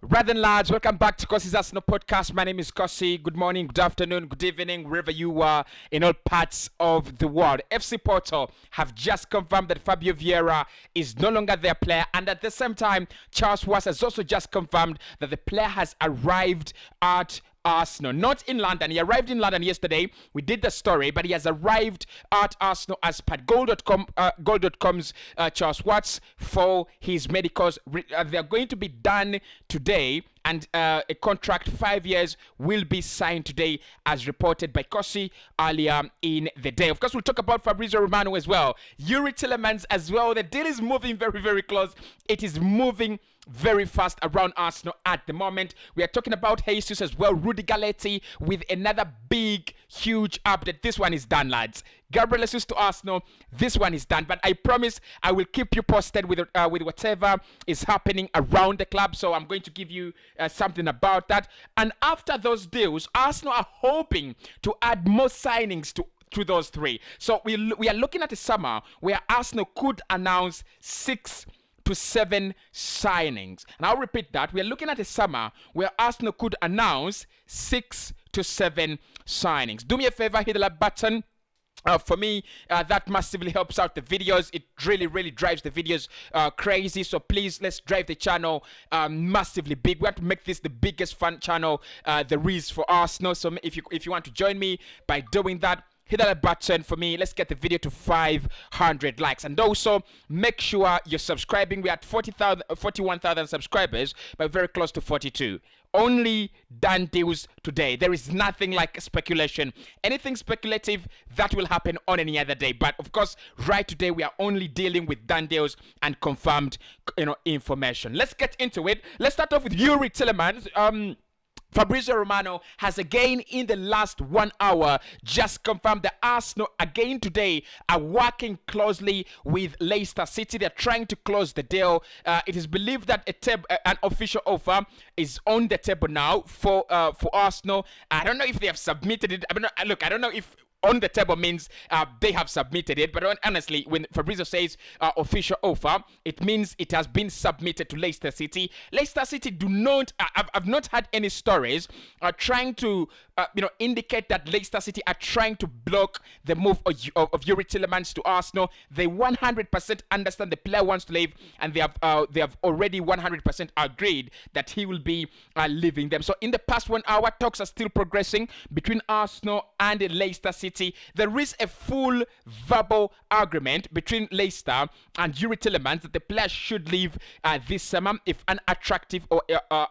Brethren, lads, welcome back to Cossy's Arsenal podcast. My name is Cossy. Good morning, good afternoon, good evening, wherever you are in all parts of the world. FC Porto have just confirmed that Fabio Viera is no longer their player, and at the same time, Charles Watts has also just confirmed that the player has arrived at Arsenal, not in London. He arrived in London yesterday. We did the story, but he has arrived at Arsenal as per Goal.com's Charles Watts for his medicals. They're going to be done today, and a contract 5 years will be signed today, as reported by Cossy earlier in the day. Of course, we'll talk about Fabrizio Romano as well. Yuri Tillemans as well. The deal is moving very, very close. It is moving very fast around Arsenal at the moment. We are talking about Jesus as well. Rudy Galletti with another big, huge update. This one is done, lads. Gabriel Jesus to Arsenal. This one is done. But I promise I will keep you posted with whatever is happening around the club. So I'm going to give you something about that. And after those deals, Arsenal are hoping to add more signings to those three. So we are looking at a summer where Arsenal could announce 6 to 7 signings. And I'll repeat that. We are looking at a summer where Arsenal could announce 6 to 7 signings. Do me a favor, hit the like button. For me, that massively helps out the videos. It really, really drives the videos crazy. So please, let's drive the channel massively big. We want to make this the biggest fan channel there is for Arsenal. So if you want to join me by doing that, hit that button for me. Let's get the video to 500 likes. And also, make sure you're subscribing. We're at 41,000 subscribers, but very close to 42. Only done deals today. There is nothing like speculation. Anything speculative, that will happen on any other day. But of course, right today, we are only dealing with done deals and confirmed information. Let's get into it. Let's start off with Yuri Tillemans. Fabrizio Romano has again in the last 1 hour just confirmed that Arsenal again today are working closely with Leicester City. They're trying to close the deal. It is believed that an official offer is on the table now for Arsenal. I don't know if they have submitted it. I don't know if on the table means they have submitted it, but honestly, when Fabrizio says official offer, it means it has been submitted to Leicester City. Leicester City do not, I've not had any stories trying to indicate that Leicester City are trying to block the move of Yuri Tillemans to Arsenal. They 100% understand the player wants to leave, and they have already 100% agreed that he will be leaving them. So in the past 1 hour, talks are still progressing between Arsenal and Leicester City. There is a full verbal agreement between Leicester and Yuri Tillemans that the player should leave this summer if an attractive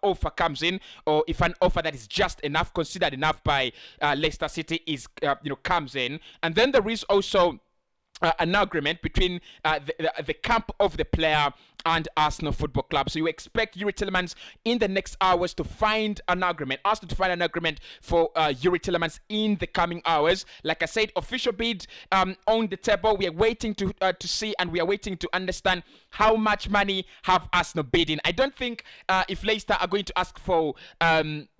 offer comes in, or if an offer that is just enough, considered enough by Leicester City comes in. And then there is also an agreement between the camp of the player and Arsenal Football Club. So you expect Yuri Tillemans in the next hours to find an agreement, Arsenal to find an agreement for Yuri Tillemans in the coming hours. Like I said, official bid on the table. We are waiting to see, and we are waiting to understand how much money have Arsenal bidding. I don't think if Leicester are going to ask for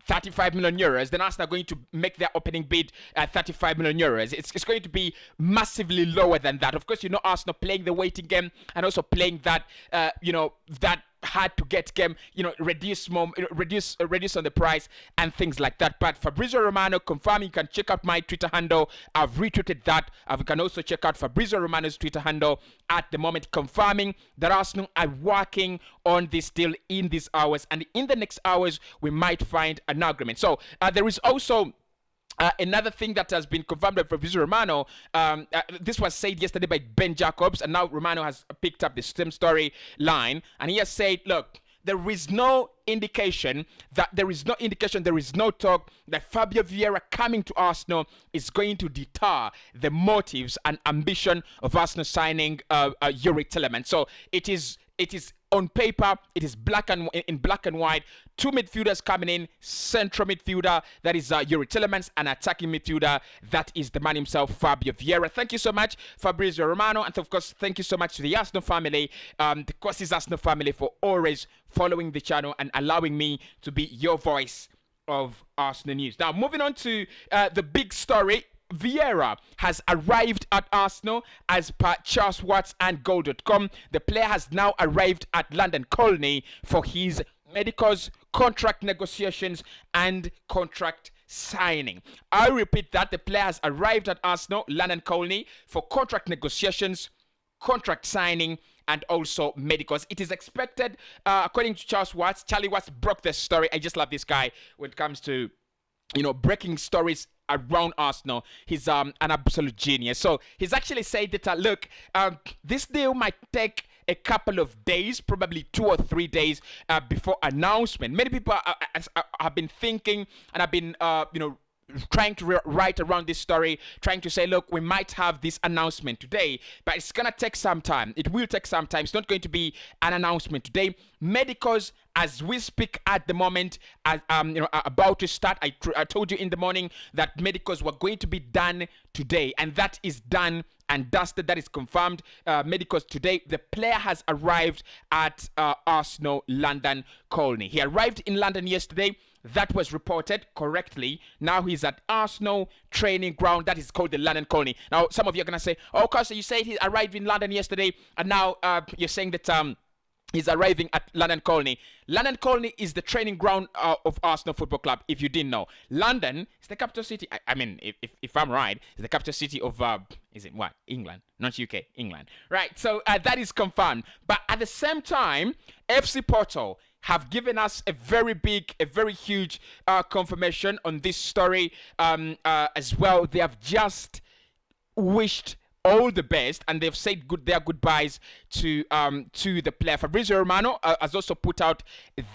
35 million euros, then Arsenal are going to make their opening bid 35 million euros. It's going to be massively lower than that. Of course, Arsenal playing the waiting game and also playing that, that hard to get game, reduce on the price and things like that. But Fabrizio Romano confirming. You can check out my Twitter handle. I've retweeted that. You can also check out Fabrizio Romano's Twitter handle at the moment, confirming that Arsenal are working on this deal in these hours, and in the next hours we might find an agreement. So there is also another thing that has been confirmed by Fabrizio Romano. This was said yesterday by Ben Jacobs, and now Romano has picked up the same story line, and he has said, look, there is no indication, there is no talk that Fabio Viera coming to Arsenal is going to deter the motives and ambition of Arsenal signing Yuri Tillemans. So it is on paper, it is in black and white. Two midfielders coming in, central midfielder, that is Yuri Tillemans, and attacking midfielder, that is the man himself, Fabio Viera. Thank you so much, Fabrizio Romano, and of course, thank you so much to the Arsenal family, the Cossy's Arsenal family, for always following the channel and allowing me to be your voice of Arsenal news. Now, moving on to the big story. Viera has arrived at Arsenal as per Charles Watts and Goal.com. The player has now arrived at London Colney for his medicals contract negotiations and contract signing. I repeat that the player has arrived at Arsenal, London Colney, for contract negotiations, contract signing, and also medicals. It is expected, according to Charlie Watts broke this story. I just love this guy when it comes to, breaking stories around Arsenal. He's an absolute genius. So he's actually said that, look, this deal might take a couple of days, probably 2 or 3 days before announcement. Many people have been thinking and have been, trying to write around this story, trying to say, look, we might have this announcement today, but it's going to take some time. It will take some time. It's not going to be an announcement today. Medicals, as we speak at the moment, are about to start. I told you in the morning that medicals were going to be done today, and that is done and dusted. That is confirmed. Medicals today. The player has arrived at Arsenal London Colney. He arrived in London yesterday. That was reported correctly. Now he's at Arsenal training ground. That is called the London Colney. Now some of you are gonna say, "Oh, Cossy, you said he arrived in London yesterday, and now you're saying that he's arriving at London Colney." London Colney is the training ground of Arsenal Football Club. If you didn't know, London is the capital city. I mean, if I'm right, it's the capital city of is it what? England, not UK, England. Right. So that is confirmed. But at the same time, FC Porto have given us a very big, a very huge confirmation on this story as well. They have just wished all the best, and they've said their goodbyes to the player. Fabrizio Romano has also put out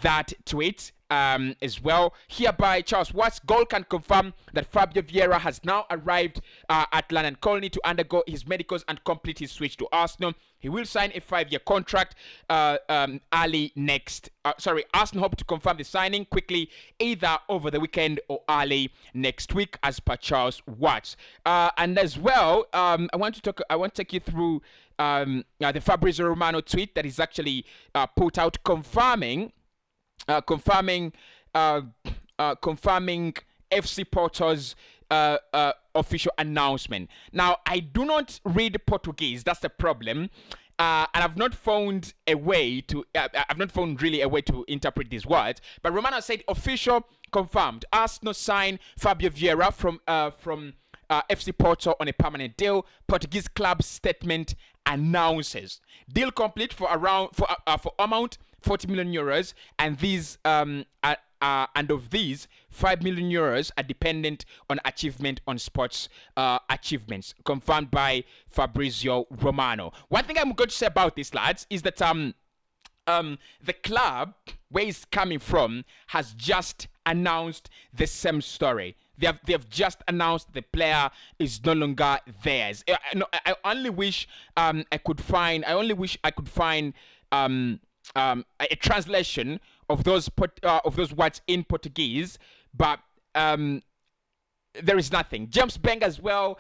that tweet as well. Hereby, Charles Watts Goal can confirm that Fabio Viera has now arrived at London Colney to undergo his medicals and complete his switch to Arsenal. He will sign a 5-year contract early next. Arsenal hope to confirm the signing quickly, either over the weekend or early next week, as per Charles Watts. And as well, I want to take you through the Fabrizio Romano tweet that is actually put out confirming FC Porto's official announcement. Now, I do not read Portuguese. That's the problem. And I've not found a way to. I've not found really a way to interpret these words. But Romano said, "Official confirmed. Arsenal sign Fabio Viera from FC Porto on a permanent deal. Portuguese club statement announces deal complete for amount 40 million euros, and these and of these 5 million euros are dependent on achievement on sports achievements," confirmed by Fabrizio Romano. One thing I'm going to say about this, lads, is that the club where he's coming from has just announced the same story. They have just announced the player is no longer theirs. I only wish I could find a translation of those words in Portuguese, but there is nothing. James Bank as well.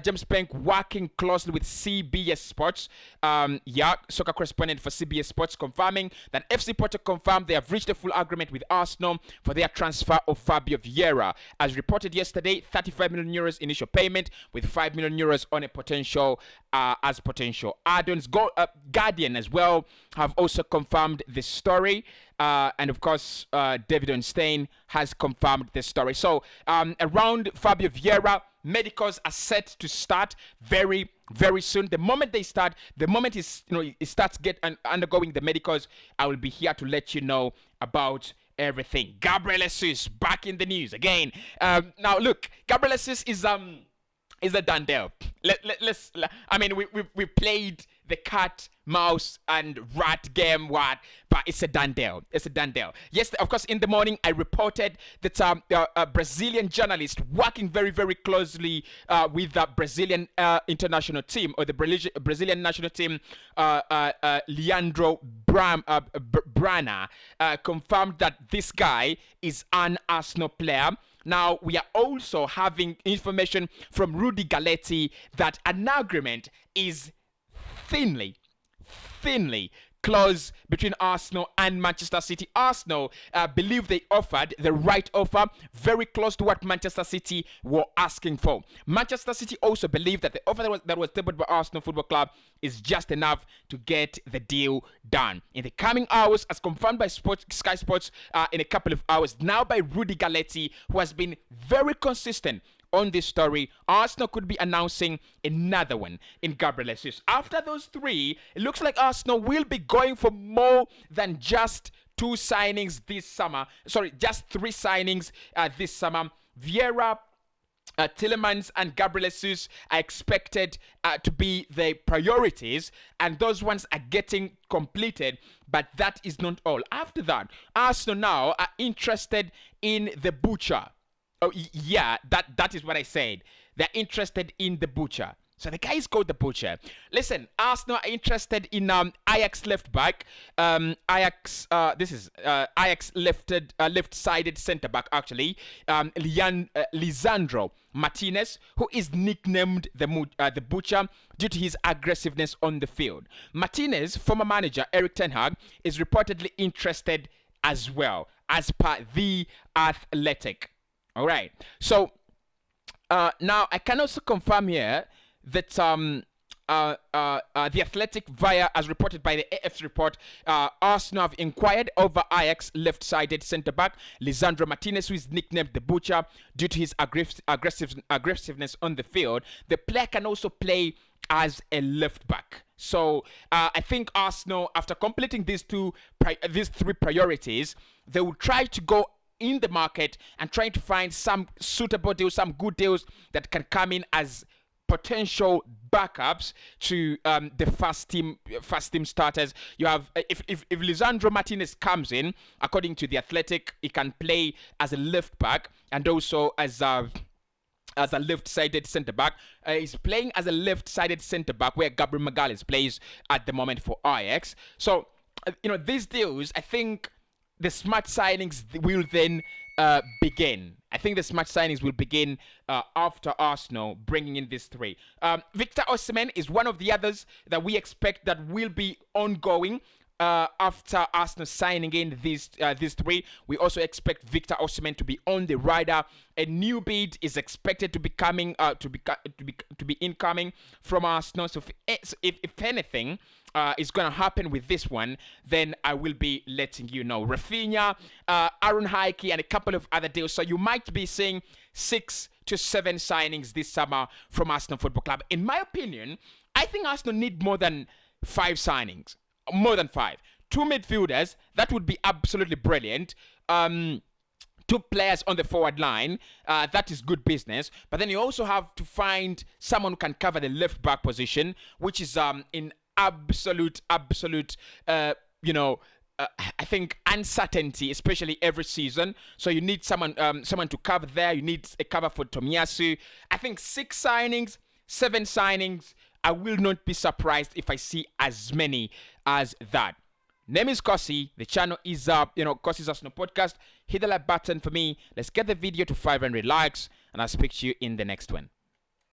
James Bank working closely with CBS Sports. Soccer correspondent for CBS Sports, confirming that FC Porto confirmed they have reached a full agreement with Arsenal for their transfer of Fabio Viera. As reported yesterday, 35 million euros initial payment with 5 million euros on a potential add-ons. Guardian as well have also confirmed the story. And of course, David Onstein has confirmed the story. So around Fabio Viera, medicals are set to start very, very soon. The moment they start, the moment it starts undergoing the medicals, I will be here to let you know about everything. Gabriel Jesus back in the news again. Now look, Gabriel Jesus is a done deal. We played the cat, mouse, and rat game, but it's a done deal. It's a done deal. Yes, of course, in the morning, I reported that a Brazilian journalist working very, very closely with the Brazilian international team, or the Brazilian national team, Leandro Brana, confirmed that this guy is an Arsenal player. Now, we are also having information from Rudy Galletti that an agreement is thinly clause between Arsenal and Manchester City. Arsenal believe they offered the right offer, very close to what Manchester City were asking for. Manchester City also believe that the offer that was tabled by Arsenal Football Club is just enough to get the deal done. In the coming hours, as confirmed by Sky Sports in a couple of hours, now by Rudy Galletti, who has been very consistent on this story, Arsenal could be announcing another one in Gabriel Jesus. After those three, it looks like Arsenal will be going for more than just two signings this summer. Sorry, just three signings this summer. Viera, Tielemans and Gabriel Jesus are expected to be the priorities, and those ones are getting completed, but that is not all. After that, Arsenal now are interested in the Butcher. Oh, yeah, that is what I said. They're interested in the Butcher. So the guy is called the Butcher. Listen, Arsenal are interested in Ajax left back. Ajax left-sided centre back actually. Lisandro Martinez, who is nicknamed the Butcher due to his aggressiveness on the field. Martinez, former manager Erik ten Hag, is reportedly interested as well, as per The Athletic. All right. So now I can also confirm here that The Athletic, via as reported by the AF's report, Arsenal have inquired over Ajax left-sided centre-back Lisandro Martinez, who is nicknamed the Butcher due to his aggressiveness on the field. The player can also play as a left-back. So I think Arsenal, after completing these three priorities, they will try to go in the market and trying to find some suitable deals, some good deals that can come in as potential backups to the first team starters. You have if Lisandro Martinez comes in, according to The Athletic, he can play as a left back and also as a left-sided centre-back. He's playing as a left-sided centre-back where Gabriel Magalhaes plays at the moment for Ajax. So these deals, I think the smart signings will then begin. I think the smart signings will begin after Arsenal bringing in these three. Victor Osimhen is one of the others that we expect that will be ongoing after Arsenal signing in these three. We also expect Victor Osimhen to be on the radar. A new bid is expected to be coming to be incoming from Arsenal. So if anything is going to happen with this one, then I will be letting you know. Rafinha, Aaron Hickey, and a couple of other deals. So you might be seeing 6 to 7 signings this summer from Arsenal Football Club. In my opinion, I think Arsenal need more than 5 signings. More than 5. 2 midfielders, that would be absolutely brilliant. 2 players on the forward line, that is good business. But then you also have to find someone who can cover the left back position, which is in absolute I think uncertainty, especially every season. So you need someone to cover there. You need a cover for Tomiyasu. I think 6 signings, 7 signings. I will not be surprised if I see as many as that. Name is Cossy. The channel is Cossy's Arsenal Podcast. Hit the like button for me. Let's get the video to 500 likes, and I'll speak to you in the next one.